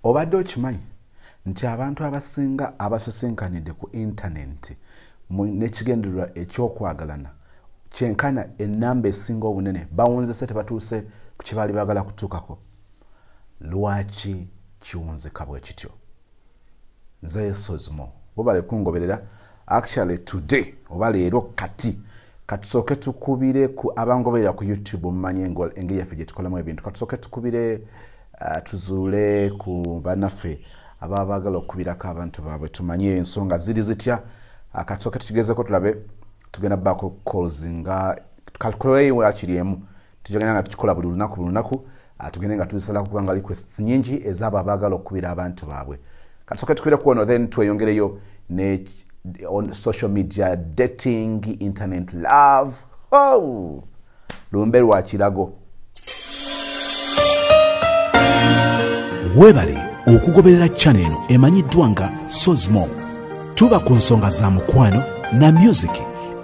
obadde okimanyi nti abantu abasinga abasesenkanidde ku internet n'ekigendererwa ekyokwagalana kyenkana ennamba esinga obunene bawunzise tebatuuse ku kye baali baagala kutuukako. Lwaki kiwunzika bwe kityo? Nze Sozmo bobale kungoberera actually today oba leero kati katusooke tukubire ku abangoberera ku YouTube mmanye engeri yaffe gye tukolamu ebintu. Katusooke tukubire tuzuule ku bannaffe ababa baagala okubirako abantu baabwe tumanye ensonga ziri zitya. Katusooke tukigezeko tulabe tugenda baako calls nga kalkuleyo akiriemu tugenda nga tukikola buli lunaku tugende nga tuzisalako kubanga requests nyingi ez'abo abaagala okubira abantu baabwe. Katusooke tukubire ku ono then tweyongereyo ne on social media dating internet love lumbe lwa kirago. Webale okugoberera channel eno emanyiddwa nga Sozmo. Tuba ku nsonga za mukwano na music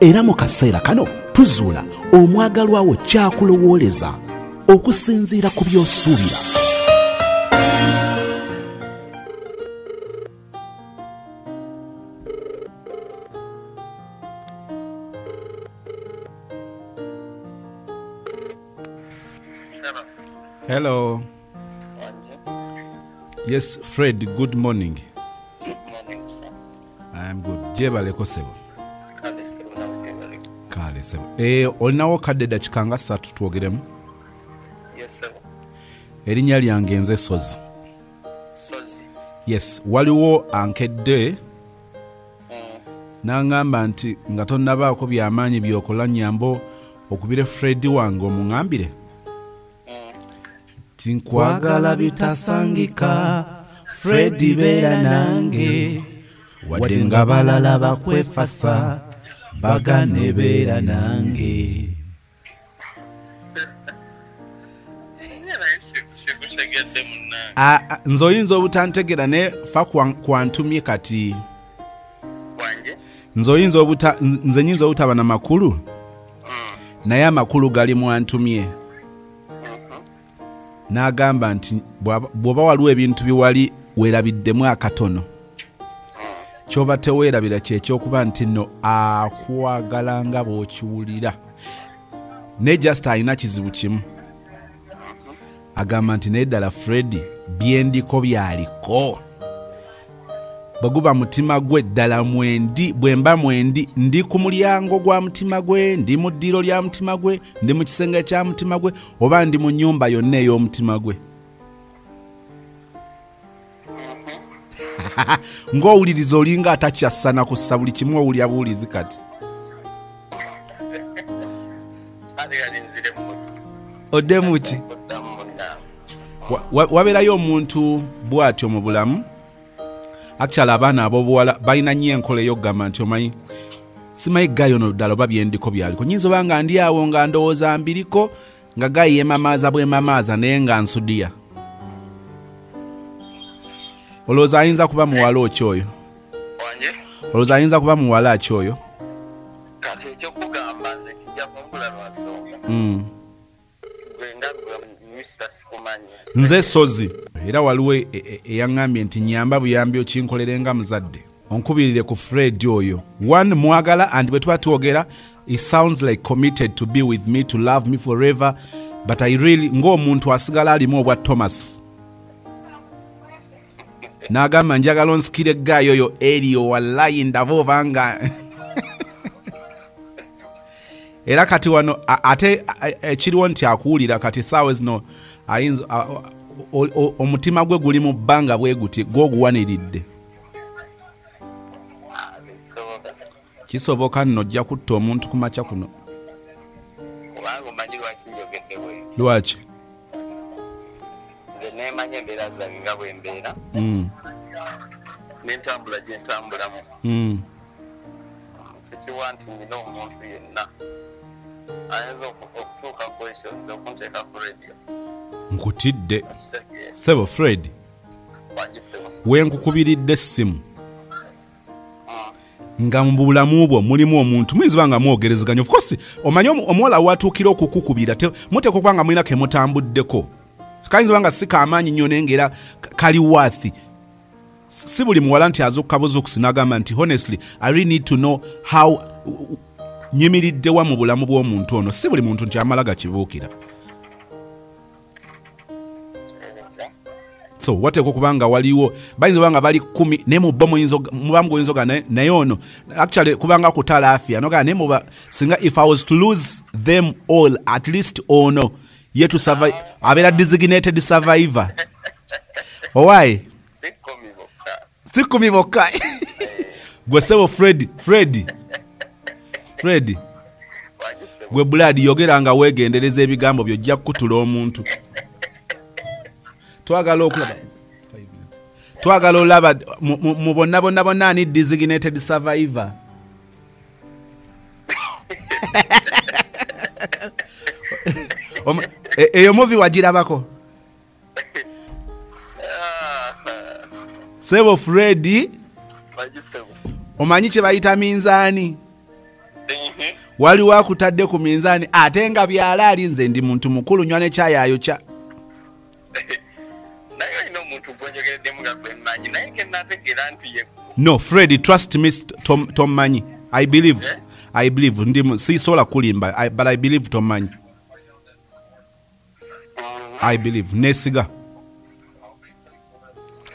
era mu kaseera kano tuzuula omwagalwa wo kyakulowooleza okusinziira ku by'osuubira. Hello. Yes, Fred, good morning. Good morning, sir. I am good. Gyebiggweera sebo. Kale sebo. Olinawo kadde dakika nga 3 twogeremu? Yes, sir. Erinnya lyange nze Sozi. Sozi. Yes, waliwo ankedde n'angamba nti nga tonnabaako by'amaanyi by'okola nnyambo okubire Fred wange omuŋambire. Tinkwagala bitasangika Fred beera nange wadde nga balala bakwefasa bagane beera nange. Nze oyinza obutantegera ne fa kwantumye kati nze nyinza obutaba na makulu naye amakulu gali mwantumye. N'agamba nti bw'oba waliwo ebintu biwali weerabiddemu akatono ky'oba teweerabira kyekyokuba nti nno akwagala nga bw'okiwulira ne just alina kizibu kimu. Agamba nti naye ddala Fred byendiko byaliko bwe guba mutima gwe ddala bwe mba mwendi ndi ku mulyango gwa mutima gwe, ndi mu ddiro lya mutima gwe, ndi mu kisenge kya mutima gwe oba ndi mu nnyumba yonna ey'omutima gwe. Ng'owuliriza olinga atakyasana kussa buli kimu owulya buwulizi kati. Odde muki? Wabeerayo omuntu bw'atyo mu bulamu. Actually abaana ab'obuwala balina nnyo enkola ey'okugamba nti omanyi simanyi gayo no ddala oba byendiko byaliko. Nyinza oba nga ndi awo nga ndowooza mbiriko nga gayi yemamaaza bwemamaaza naye nga nsudiya. Olowooza ayinza kuba muwala okyoyo? Olowooza ayinza kuba muwala akyoyo? Kati ekyokugamba nze kijja kumbula lwansonga. Nze Sozi era waliwo eyaŋŋambye nti nyamba buyambi okinkolere nga muzadde onkubirire ku Fred oyo. One mwagala and bwe tuba twogera he sounds like committed to be with me, to love me forever, but I really ng'omuntu asigala alimu obwa Thomas. N'agamba njagala onsikire eggaayo oyo eriyo wallahi ndaba obanga era kati wano ate ekiriwo nti akuwulira kati saawa zino ayinza omutima gwe guli mu bbanga bwe guti gw'oguwaniridde. Kisoboka nno ojja kutta omuntu ku makya kuno. Lwaki? Nze neemanya embeera zange nga bwe mbeera n'entambula gye ntambulamu. Kikiwa nti nina omuntu yenna ayinza okutuuka ku ekyo nze okunteeka ku radio. Nkutidde sebo Fred wenkukubiridde essimu nga mu bulamu bwo mulimu omuntu muyinza oba nga mwogerezeganya. Of course omanyi omuwala watuukira okukukubira muteekwa okuba nga mulina ke mutambuddeko kayinza obanga si kamaanyi nnyo naye ng'era kali waathi. Si buli muwala nti azukka buzukusi n'agamba nti honestly I really need to know how nyimiriddewa mu bulamu bw'omuntu ono. Si buli muntu nti amala gakibuukira. So wateekwa okubanga waliwo bayinza obanga bali 10 naye mu bo mubamu goyinza naye ono actually kubanga kutalaafiya nogaa naye muba singa if I was to lose them all at least ono ye to survive abeera designated survivor. Owaaye si 10 bokka. Gwe sebo Fred gwe Blood yogera nga weegendereza ebigambo by'ojja kutula omuntu. Twagala olaba mu bonna ani designated survivor. Eyo movie wagirabako? Sebo Freddy omanyi kye bayita minzaani? Waliwo akutadde ku minzaani ate nga byalaali nze ndi muntu mukulu nywa ne kyayaayo kya. No, Freddy, trust me, Tom Manyi. I believe. Ndi si sola kulimba, but I believe Tom Manyi. I believe. Nesiga.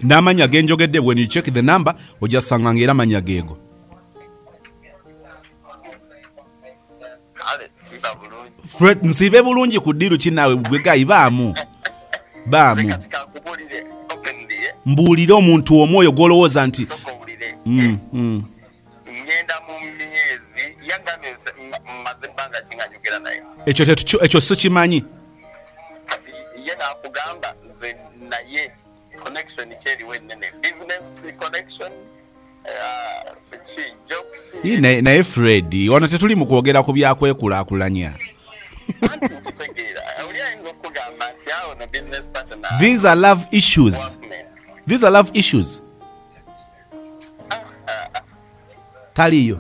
Namanya genjogedde, when you check the number, ojasanga ngera manya gego. Fred, nsibe bulungi ku ddiru kinaawe bwega ibaamu. Baamu. Mbuulire omuntu omwoyo gw'olowooza nti ngenda mu myezi yagambye mmaze ebbanga kinganyogera naye. Ekyo sikimanyi. Kati ye naakugamba nze naye connection kyeriwo ennene. Business connection, jokes. Naye Fred, wano tetuli mu kwogera ku byakwekulaakulanya. These are love issues. These are love issues. Taliyo.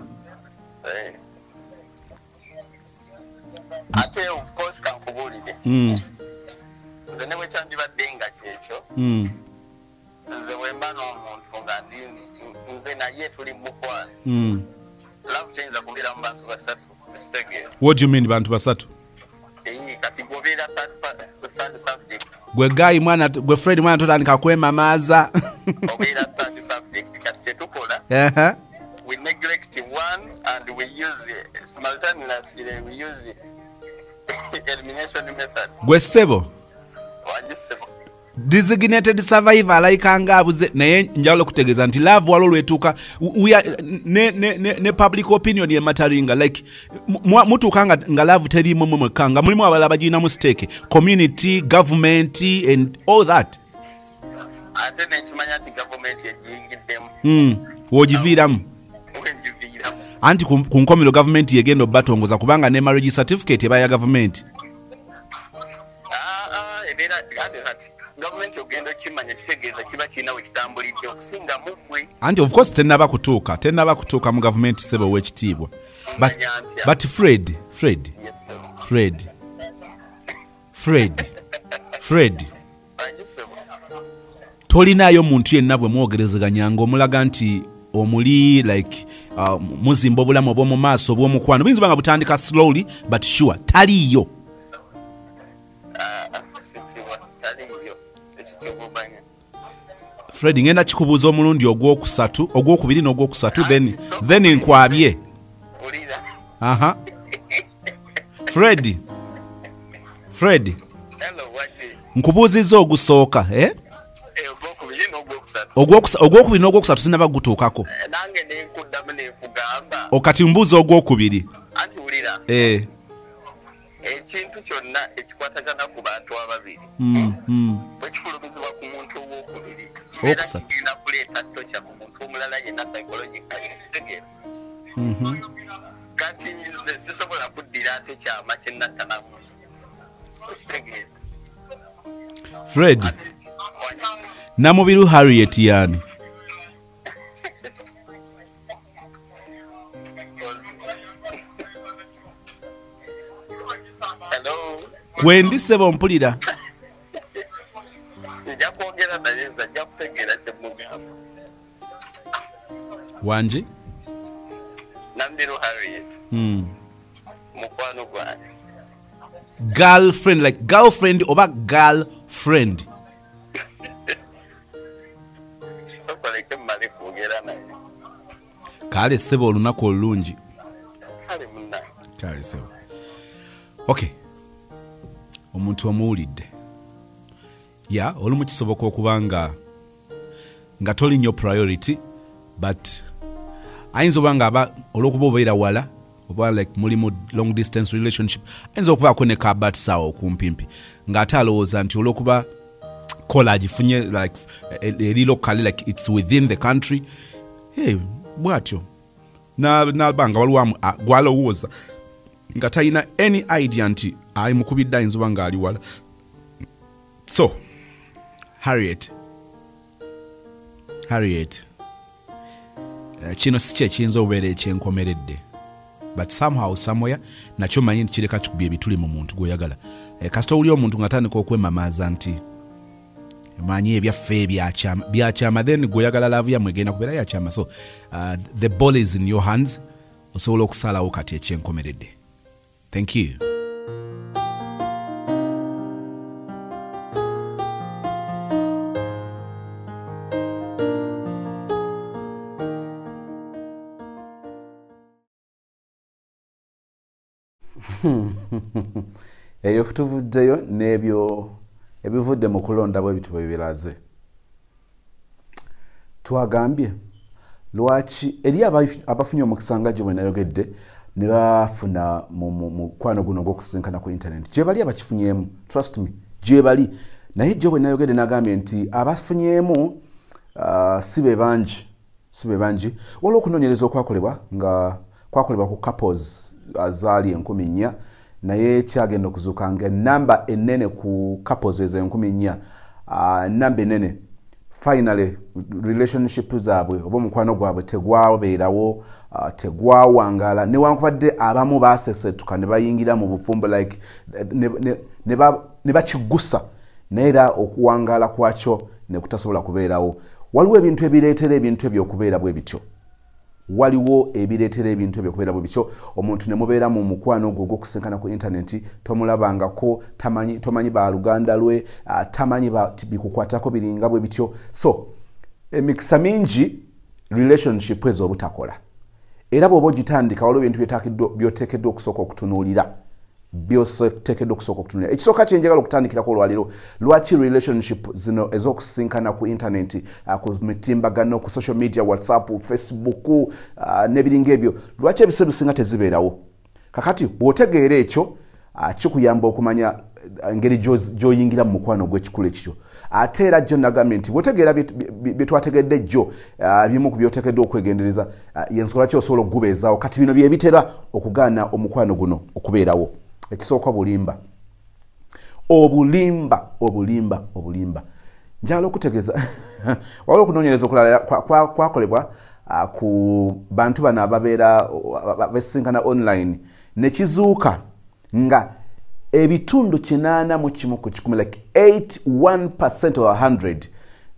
Ate of course kankubulire. Nze ne wekyandibadde nga kyekyo. Nze wemba n'omuntu nga nze naye tuli mukwano. Love kiyinza kubeera mu bantu basatu. What do you mean bantu basatu? Kati gobeera third subject. Gwe guy mwana gwe Fred mwana totandika kwemamaaza. Obeera third subject kati kyetukola. We neglect one and we use simultaneously we use elimination method. Gwe sebo. Wanjisebo. Designated survivor alayikanga abuze naye njawulo kutegeeza nti love walo lwetuuka ne public opinion ye mataringa like mutuuka nga love terimu mwekka nga mulimu abalala bagirinamu stake community government and all that. Ate nekimanya nti government yegiyingiddemu. Wogiviiramu. Anti ku nkomero government yegenda obbatongoza kubanga ne marriage certificate eba ya government. Government ogenda kimanya kitegeeza kiba kirina we kitambulidde okusinga mugwe. Anti of course tennaba kutuuka mu government sebo w'ekitiibwa. But Fred. Yes, Fred. Tolinaayo muntu yenna bwe mwogerezeganya ng'omulaga nti omuli like muzimba obulamu obw'omu maaso obw'omukwano buyinza obanga butandika slowly but sure taliyo. Fred ngenda kikubuuza omulundi ogwokubiri n'ogwokusatu then nkwabye. Aha. Fred. Nkubuuzizza ogusooka ogwokubiri n'ogwokusatu sinaba gutuukako. Nange nenkuddamu nenkugamba. Okati mbuuza ogwokubiri. Anti wulira. Ekintu kyonna ekikwatagana ku bantu ababiri. Bwe kifulumizibwa ku muntu ow'okubiri. Kibeera kigenda kuleeta ttokya ku muntu omulala yenna psychologically. Kati nze sisobola kuddira ate kyama kye nattanamu. Okitegeera. Fred. Namubiru Harriet yani. Kwendi sebo mpulira. Wanji? Nambiru Harriet. Mukwano gwange. Girlfriend, like girlfriend oba girlfriend? Sokoleke mmale kwogera naye. Kale sebo olunaku olungi. Kale munna. Kale sebo. Okay. Omuntu omuwulidde. Ya, olumu kisoboka okubanga nga toli nnyo priority, but ayinza obanga aba olw'okuba obeera wala oba like muli mu long distance relationship ayinza okubaako ne kabat sawa okumpimpi ng'ate alowooza nti olw'okuba kola agifunye like eri locally like it's within the country bw'atyo n'abanga waliwo gwalowooza nga talina any idea nti ayimukubidde ayinza oba ng'ali wala. So Harriet, kino si kye kiyinza obeera ekyenkomeredde, but somehow somewhere nakyo manyi nti kireka kikubye ebituli mu muntu gw'oyagala. Kasita owulira omuntu ng'atandika okwemamaaza nti manyi ebyaffe byakyama, then gw'oyagala laavu yammwe egenda kubeera yakyama. So the ball is in your hands. Osobola okusalawo kati ekyenkomeredde. Thank you. Eyo tuvuddeyo n'ebyo ebivudde mu kulonda bwe bitu biraze. Twagambye lwaki eri abafunye omukisa nga gye bwe nayogedde ne bafuna mu mukwano guno gw'okusinkana ku internet. Gye bali abakifunyemu, trust me, gye bali. Naye gye bwe nayogedde nagambye nti abafunyemu si be bangi. Waliwo okunoonyereza okwakolebwa nga kwakolebwa ku couples azaali 4,000, naye kyagenda okuzuuka nga namba enene ku couples ezo 4,000, namba enene finally relationship zaabwe oba omukwano gwabwe tegwabeerawo, tegwawangala, newankubadde abamu basesetuka ne bayingira mu bufumbo like ne bakigusa, naye era okuwangala kwakyo ne kutasobola kubeerawo. Waliwo ebintu ebireetera ebintu ebyo okubeera bwe bityo. Omuntu ne mubeera mu mukwano gwo gw'okusinkana ku internet, tomulabangako, tomanyi ba luganda lwe, tamanyi bikukwatako biringa bwe bityo. So emikisa mingi relationship ezo obutakola. Era bw'oba ogitandika waliwo ebintu byoteekeddwa okusooka okutunuulira. Ekisooka kye njagala okutandikirako olwaliro, lwaki relationship zino ez'okusinkana ku internet, ku mitimbagano, ku social media, WhatsApp, Facebook, n'ebiringa ebyo, lwaki ebiseera ebisinga tezibeerawo? Kakati bw'otegeera ekyo, kikuyamba okumanya engeri gy'oyingira mu mukwano gw'ekikulu ekityo. Ate era jjo nagambye nti bw'otegeera bye twategedde jjo, bimu ku byoteekeddwa okwegendereza, y'ensonga ki osobola okugubeezaawo. Kati bino bye bitera okugaana omukwano guno okubeerawo. Ekisooka obulimba. Njagala okutegeeza waliwo okunoonyereza okulala kwakolebwa ku bantu bano ababeera besinkana online, ne kizuuka nga ebitundu 81 ku 100, like 81% of 100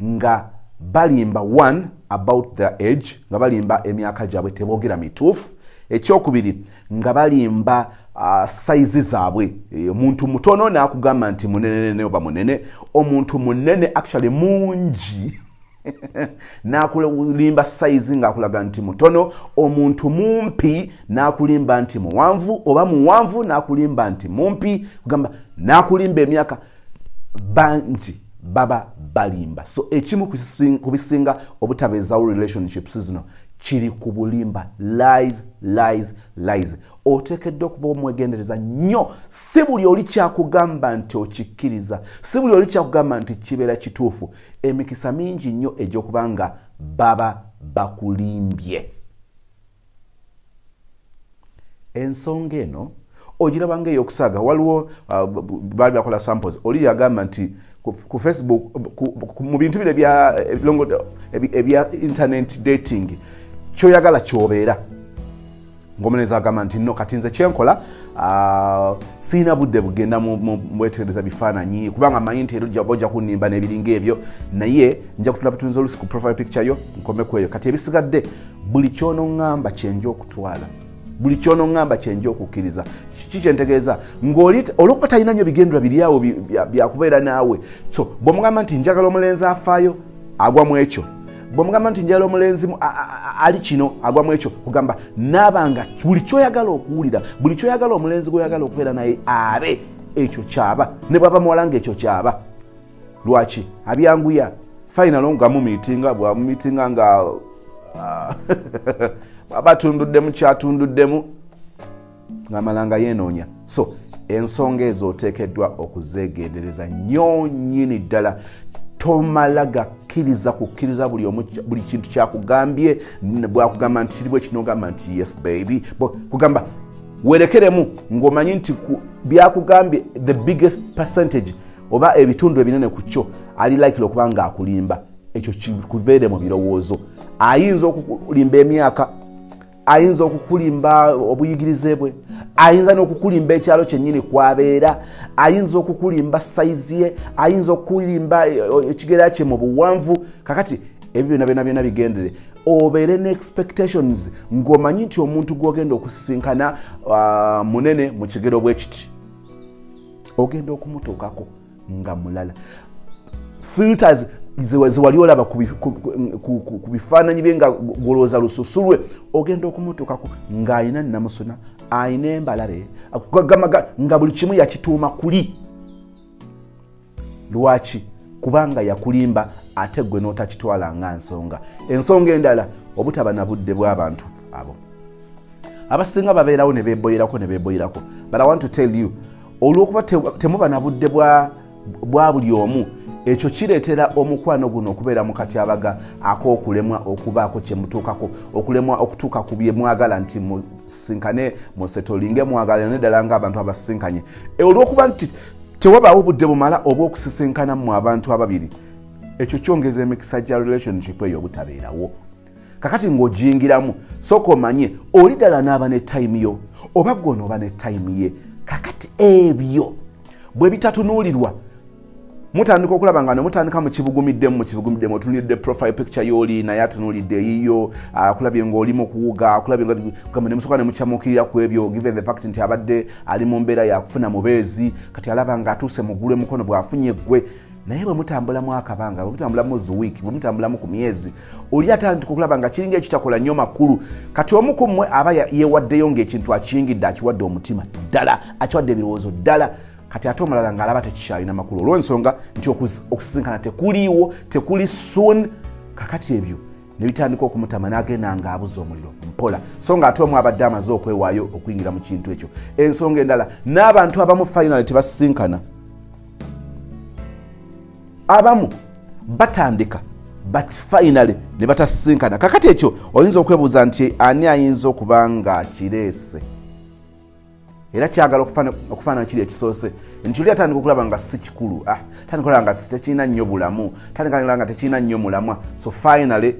nga balimba one about their age, nga balimba emyaka gyabwe teboogera mituufu. Ekyokubiri nga balimba size zaabwe. Omuntu mutono n'akugamba nti munene oba munene, omuntu munene actually mungi n'akulimba size ng'akulaga nti mutono, omuntu mumpi n'akulimba nti muwanvu, oba muwanvu n'akulimba nti mumpi, kugamba n'akulimba emyaka bangi baba balimba. So ekimu kubisinga obutabeezaawo relationships zino kiri ku bulimba. Lies. Oteekeddwa okuba omwegendereza nnyo. Si buli oli kyakugamba nti okikkiriza, si buli oli kyakugamba nti kibeera kituufu. Emikisa mingi nnyo egy'okubanga baba bakulimbye. Ensonga eno ogirabanga ey'okusaaga. Waliwo baali bakola samples, oli yagamba nti ku Facebook, mu bintu bino ebya internet dating, kyoyagala kyobeera. Ngomeneza agamba nti no, kati nze kyenkola siina budde bugenda mwetegereza bifaananyi, kubanga manyi nti era ojja kunimba n'ebiringa ebyo, naye nja kutula bitunze olusi ku profile picture yo nkomeku eyo. Kati ebisigadde buli kyono ngamba kyenjo okutwala buli kyono ngamba kyenjo okukkiriza kikyentegeeza ng'oli olwokuba talina nnyo bigendera biri awo byakubeera naawe so bw'omugamba nti njagala omulenzi afaayo agwa mu ekyo bw'omugamba nti njagala omulenzi ali kino agwa mu ekyo kugamba naabanga buli kyoyagala okuwulira buli kyoyagala omulenzi gwoyagala okubeera naye abe ekyo kyaba ne bwaba muwala ng'ekyo kyaba lwaki abyanguya final nga mumiitinga bwamumiitinga nga abatunduddemu kyatunduddemu ng'amalanga yeenoonya so ensonga ezo oteekeddwa okuzeegendereza nnyo nnyini ddala tomala gakkiriza kukkiriza buli kintu kyakugambye bwakugamba nti kiri bwe kino ogamba nti yes baby kugamba werekeremu ng'omanyi nti byakugambye the biggest percentage oba ebitundu ebinene ku kyo ali likely okuba ng'akulimba ekyo kikubeere mu birowoozo ayinza okukulimba emyaka ayinza okukulimba obuyigirize bwe ayinza n'okukulimba ekyalo kyennyini kwabeera ayinza okukulimba sayizi ye ayinza okukulimba ekigera kye mu buwanvu kakati ebyo byonna bigendere obeere ne expectations ng'omanyi nti omuntu gw'ogenda okusisinkana munene mu kigero bwe kiti ogenda okumutuukako nga mulala filters zewali olaba ku bifaananyi bye nga golooza lususu lwe ogenda okumutuukako ng'alina namusuna alina embalabe nga buli kimu yakituuma kuli lwaki kubanga yakulimba ate gwe n'otakitwala nga ensonga endala obutaba na budde bw'abantu abo abasinga babeerawo ne beeboyerako but I want to tell you olw'okuba temuba na budde bwa buli omu ekyo kireetera omukwano guno okubeera mu katyabaga ak'okulemwa okubaako kye mutuukako okulemwa okutuuka ku bye mwagala nti musinkane musetolinge mwagalane ddala ng'abantu abasisinkanye olw'okuba nti tewabaawo budde bumala obw'okusisinkana mu abantu ababiri ekyo kyongeza emikisa gya relationship eyo obutabeerawo kakati ng'ogiyingiramu sooka omanye oli ddala n'aba ne time yo oba gwe n'oba ne time ye kakati ebyo bwe bitatunuulirwa mutandika okulaba nga nemutandika mukibugumiddemu otunulidde profile picture y'oli naye atunuulidde eyiyo akulabye ng'olimu kuwuga akulabye nga nemusoka nemukyamukirira ku ebyo given the fact nti abadde ali mu mbeera yakufuna mubeezi kati alaba nga atuuse mugulu emukono bw'afunye ggwe naye bwe mutambulamu akabanga bwe mutambulamu ziwiiki bwe mutambulamu ku myezi oli atandika okulaba nga kiringa ekitakola nnyo makulu kati omu ku mmwe aba yeewaddeyo ng'ekintu akiyingidde akiwadde omutima ddala akiwadde ebirowoozo ddala kati ate omulala ng'alaba tekikyalina makulu olw'ensonga nti okusisinkana tekuliiwo tekuli soon kakati ebyo ne bitandika okumutama n'agenda ng'abuza omuliro mpola so nga ate omu abadde amaze okwewaayo okuyingira mu kintu ekyo ensonga endala n'abantu abamu final tebasisinkana abamu batandika but finally ne batasisinkana kakati ekyo oyinza okwebuuza nti ani ayinza okuba nga kireese era kyagala okufaanana kiri ekisoose nti oli atandika okulaba nga si kikulu tandika okulaba nga tekirina nnyo bulamu tandika okulaba nga tekirina nnyo mulamwa so finally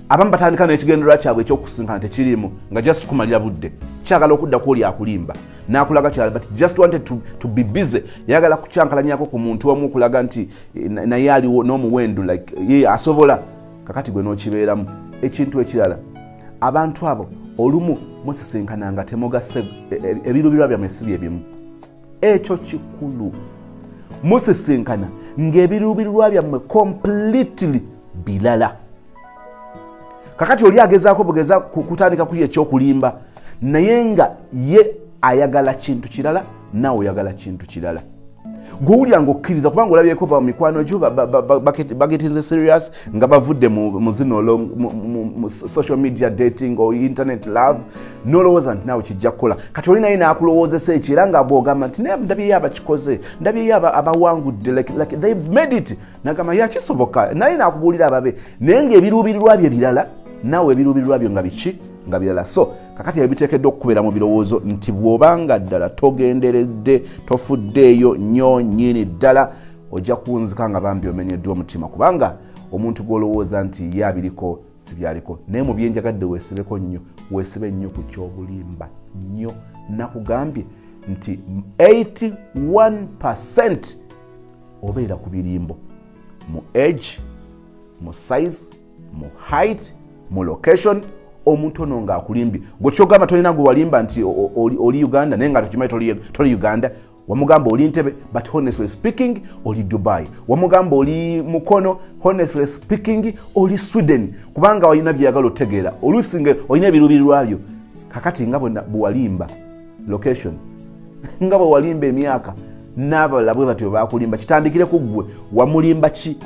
abamu batandika n'ekigendererwa kyabwe ekyokusinkana tekirimu nga just kumalira budde kyagala okudda ku oli akulimba n'akulaga kyala but just wanted to be busy yagala kucyankalanyako ku muntu omu okulaga nti naye aliwo n'omuwendo like ye asobola kakati gwe n'okibeeramu ekintu ekirala abantu abo olumu musisinkana nga temugase ebirubirwa byammwe si bye bimu ekyo kikulu musisinkana ng'ebirubirwa byammwe completely bilala kakati oli agezaako bugeza kutandika kuli ekyokulimba naye nga ye ayagala kintu kirala naawe oyagala kintu kirala gwowulira ng'okkiriza kubanga olabyeko bamikwano gyo bagetinze serious nga bavudde mu zino mu social media dating or internet love nolowooza nti naawe kijja kukola kati oli naye naakulowoozesa ekyo era nga bw'ogamba nti naye ndabyeyo abakikoze ndabyeyo abawangudde like they've made it nagamba yakisoboka naye naakubuulira ababe naye ng'ebiruubirirwa bye birala naawe ebiruubirirwa byo nga biki nga birala so kakati ebiteekeddwa okukubeera mu birowoozo nti bw'obanga ddala togenderedde tofuddeeyo nnyo nnyini ddala ojja kuwunzika nga bambi omenyeddwa omutima kubanga omuntu gw'olowooza nti ye abiriko si byaliko naye mu byenjagadde weesibeko nnyo weesibe nnyo ku kyobulimba nnyo nakugambye nti 81% obeera ku birimbo mu age mu size mu height, mu location, omuntu ono nga akulimbi. Gokyogamba tolina gwe walimba nti oli Uganda naye nga tokimanyi toli Uganda. Wamugamba oli Ntebe, but honestly speaking oli Dubai. Wamugamba oli Mukono, honestly speaking oli Sweden. Kubanga walina byagala otegeera. Olusinge olina ebirubirwabyo. Kakati nga bwalimba location. Nga bwalimba emyaka n'abalabwe batyo bakulimba. Kitandikire ku ggwe wamulimba ki?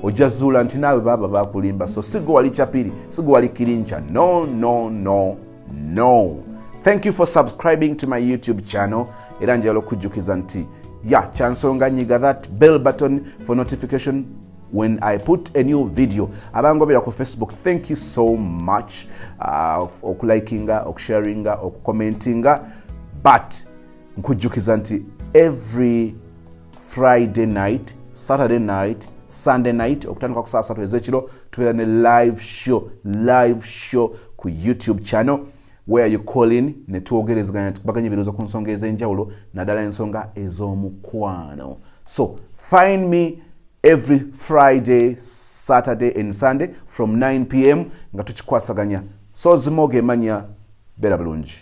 Ojazuula nti naawe baba bakulimba. So sigo wali Chapiri, sigo wali Kirincha. No. Thank you for subscribing to my YouTube channel. Era njagala okujjukiza nti kyansonga nyiga that bell button for notification when I put a new video. Abangobera ku Facebook, thank you so much okulikinga, okusharinga, okukomentinga. But nkujjukiza nti every Friday night, Saturday night, Sunday night okutandika ku saa 3 ez'ekiro tubeera ne live show ku YouTube channel where you call in ne twogerezaganya tukubaganya ebirozo ku nsonga ez'enjawulo naddala ensonga ez'omukwano. So find me every Friday, Saturday and Sunday from 9 p.m. nga tukikwasaganya. So zimoge manya bera bulungi.